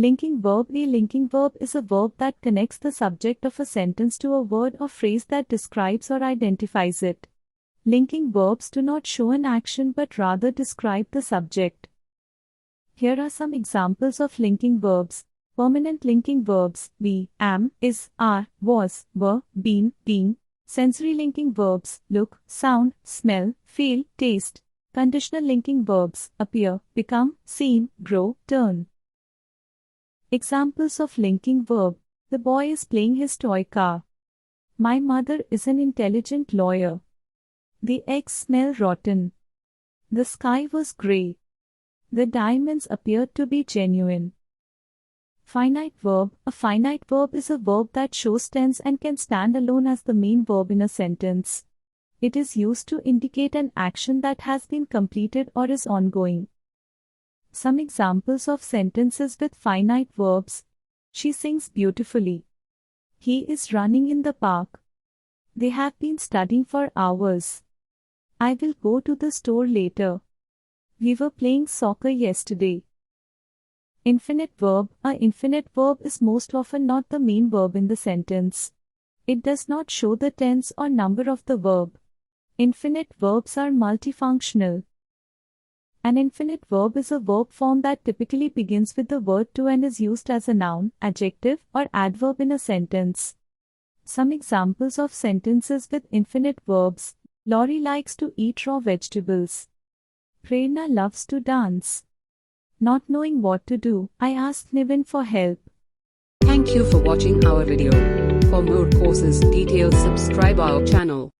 Linking verb. A linking verb is a verb that connects the subject of a sentence to a word or phrase that describes or identifies it. Linking verbs do not show an action but rather describe the subject. Here are some examples of linking verbs. Permanent linking verbs: be, am, is, are, was, were, been, being. Sensory linking verbs: look, sound, smell, feel, taste. Conditional linking verbs: appear, become, seem, grow, turn. Examples of linking verb: the boy is playing his toy car. My mother is an intelligent lawyer. The eggs smell rotten. The sky was grey. The diamonds appeared to be genuine. Finite verb. A finite verb is a verb that shows tense and can stand alone as the main verb in a sentence. It is used to indicate an action that has been completed or is ongoing. Some examples of sentences with finite verbs: she sings beautifully. He is running in the park. They have been studying for hours. I will go to the store later. We were playing soccer yesterday. Infinite verb. A infinite verb is most often not the main verb in the sentence. It does not show the tense or number of the verb. Infinite verbs are multifunctional. An infinite verb is a verb form that typically begins with the word to and is used as a noun, adjective, or adverb in a sentence. Some examples of sentences with infinite verbs: Laurie likes to eat raw vegetables. Prerna loves to dance. Not knowing what to do, I asked Niven for help. Thank you for watching our video. For more courses details, subscribe our channel.